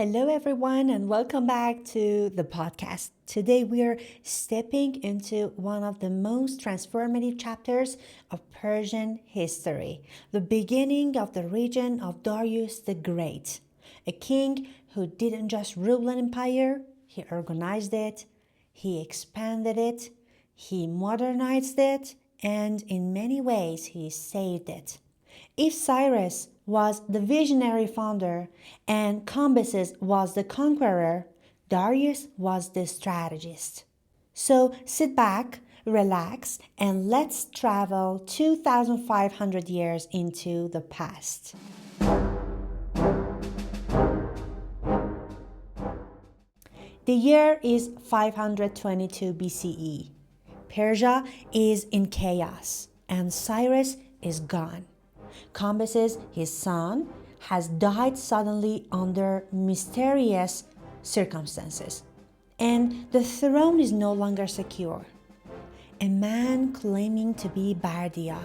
Hello, everyone, and welcome back to the podcast. Today, we are stepping into one of the most transformative chapters of Persian history, the beginning of the reign of Darius the Great, a king who didn't just rule an empire, he organized it, he expanded it, he modernized it, and in many ways, he saved it. If Cyrus was the visionary founder and Cambyses was the conqueror, Darius was the strategist. So sit back, relax, and let's travel 2,500 years into the past. The year is 522 BCE. Persia is in chaos, and Cyrus is gone. Cambyses, his son, has died suddenly under mysterious circumstances, and the throne is no longer secure. A man claiming to be Bardia,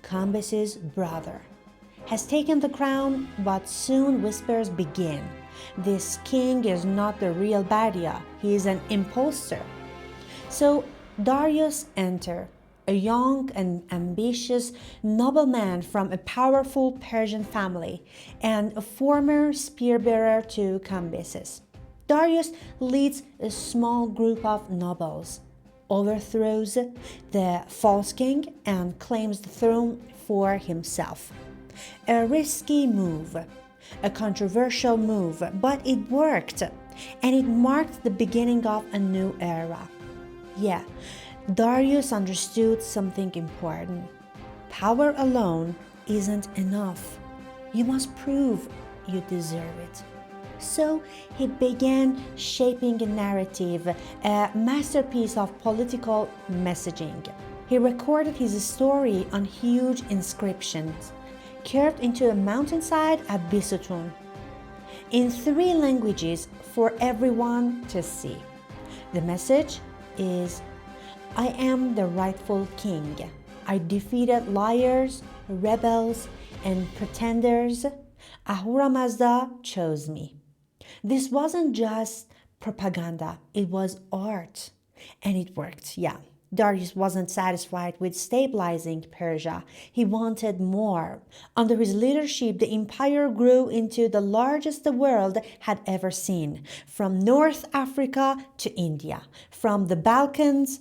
Cambyses' brother, has taken the crown, but soon whispers begin. This king is not the real Bardia, he is an impostor. So Darius enters, a young and ambitious nobleman from a powerful Persian family and a former spear-bearer to Cambyses. Darius leads a small group of nobles, overthrows the false king, and claims the throne for himself. A risky move, a controversial move, but it worked, and it marked the beginning of a new era. Yeah, Darius understood something important. Power alone isn't enough. You must prove you deserve it. So he began shaping a narrative, a masterpiece of political messaging. He recorded his story on huge inscriptions, carved into a mountainside at Bisutun, in 3 languages for everyone to see. The message is, I am the rightful king. I defeated liars, rebels, and pretenders. Ahura Mazda chose me. This wasn't just propaganda, it was art. And it worked, yeah. Darius wasn't satisfied with stabilizing Persia. He wanted more. Under his leadership, the empire grew into the largest the world had ever seen, from North Africa to India, from the Balkans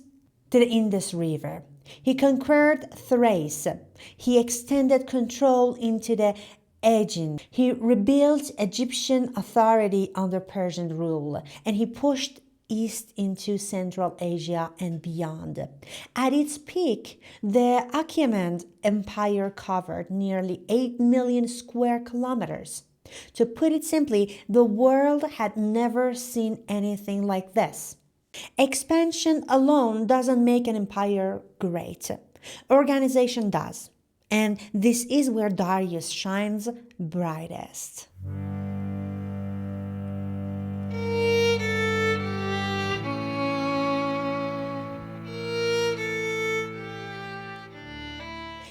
to the Indus River. He conquered Thrace. He extended control into the Aegean. He rebuilt Egyptian authority under Persian rule, and he pushed east into Central Asia and beyond. At its peak, the Achaemenid Empire covered nearly 8 million square kilometers. To put it simply, the world had never seen anything like this. Expansion alone doesn't make an empire great. Organization does. And this is where Darius shines brightest.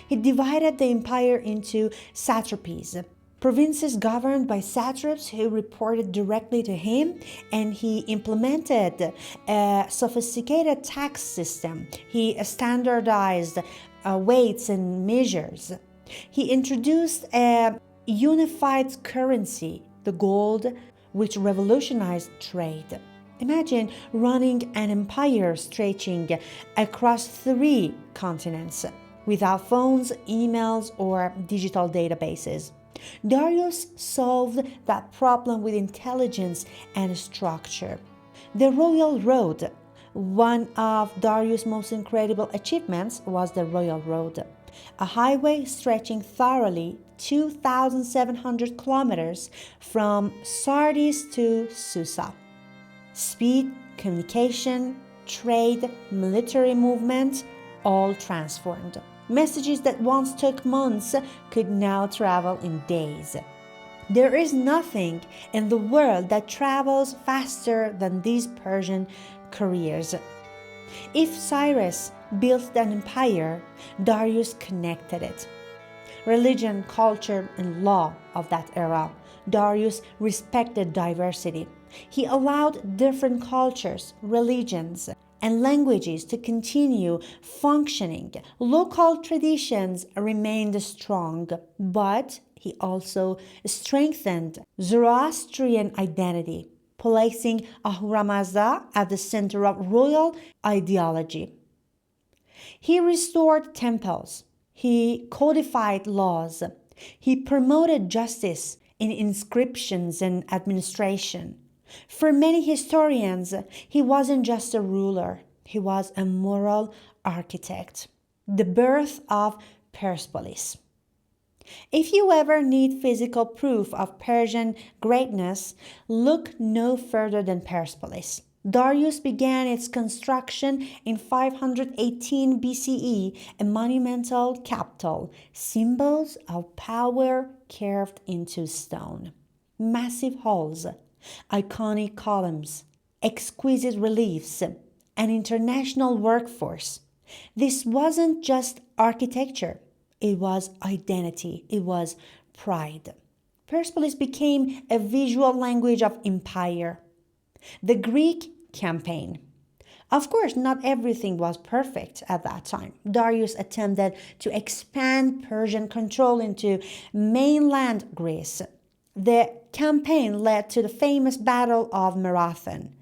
He divided the empire into satrapies, provinces governed by satraps who reported directly to him, and he implemented a sophisticated tax system. He standardized weights and measures. He introduced a unified currency, the gold, which revolutionized trade. Imagine running an empire stretching across 3 continents without phones, emails, or digital databases. Darius solved that problem with intelligence and structure. The Royal Road. One of Darius' most incredible achievements was the Royal Road, a highway stretching thoroughly 2,700 kilometers from Sardis to Susa. Speed, communication, trade, military movement, all transformed. Messages that once took months could now travel in days. There is nothing in the world that travels faster than these Persian couriers. If Cyrus built an empire, Darius connected it. Religion, culture, and law of that era Darius respected diversity. He allowed different cultures, religions, and languages to continue functioning. Local traditions remained strong, but he also strengthened Zoroastrian identity, placing Ahura Mazda at the center of royal ideology. He restored temples. He codified laws. He promoted justice in inscriptions and administration. For many historians, he wasn't just a ruler, he was a moral architect. The birth of Persepolis. If you ever need physical proof of Persian greatness, look no further than Persepolis. Darius began its construction in 518 BCE, a monumental capital, symbols of power carved into stone. Massive halls, iconic columns, exquisite reliefs, an international workforce. This wasn't just architecture, it was identity, it was pride. Persepolis became a visual language of empire. The Greek campaign. Of course, not everything was perfect at that time. Darius attempted to expand Persian control into mainland Greece. The campaign led to the famous Battle of Marathon.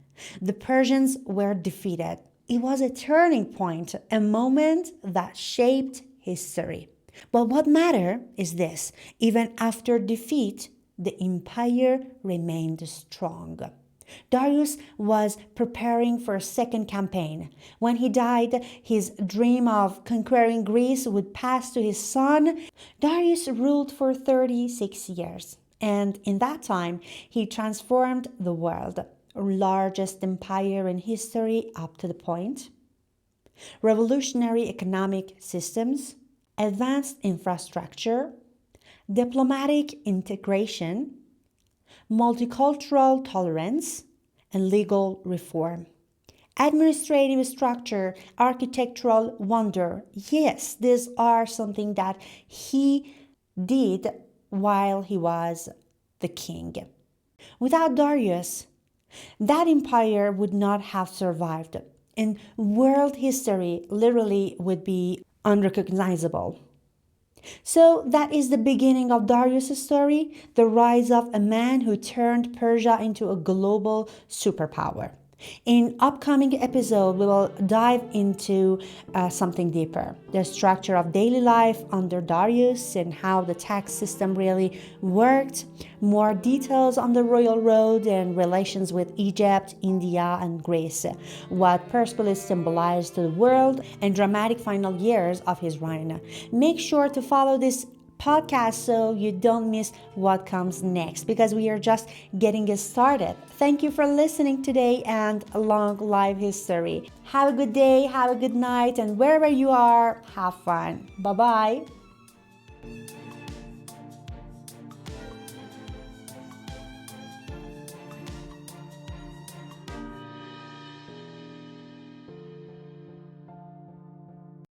The Persians were defeated. It was a turning point, a moment that shaped history. But what matters is this: even after defeat, the empire remained strong. Darius was preparing for a second campaign. When he died, his dream of conquering Greece would pass to his son. Darius ruled for 36 years. And in that time, he transformed the world, largest empire in history up to the point. Revolutionary economic systems, advanced infrastructure, diplomatic integration, multicultural tolerance, and legal reform. Administrative structure, architectural wonder. Yes, these are something that he did while he was the king. Without Darius, that empire would not have survived, and world history literally would be unrecognizable. So that is the beginning of Darius' story, the rise of a man who turned Persia into a global superpower. In upcoming episode, we will dive into something deeper, the structure of daily life under Darius and how the tax system really worked, more details on the royal road and relations with Egypt, India, and Greece, what Persepolis symbolized to the world, and dramatic final years of his reign. Make sure to follow this podcast so you don't miss what comes next, because we are just getting started. Thank you for listening today, and a long life history. Have a good day, have a good night, and wherever you are, have fun. Bye bye.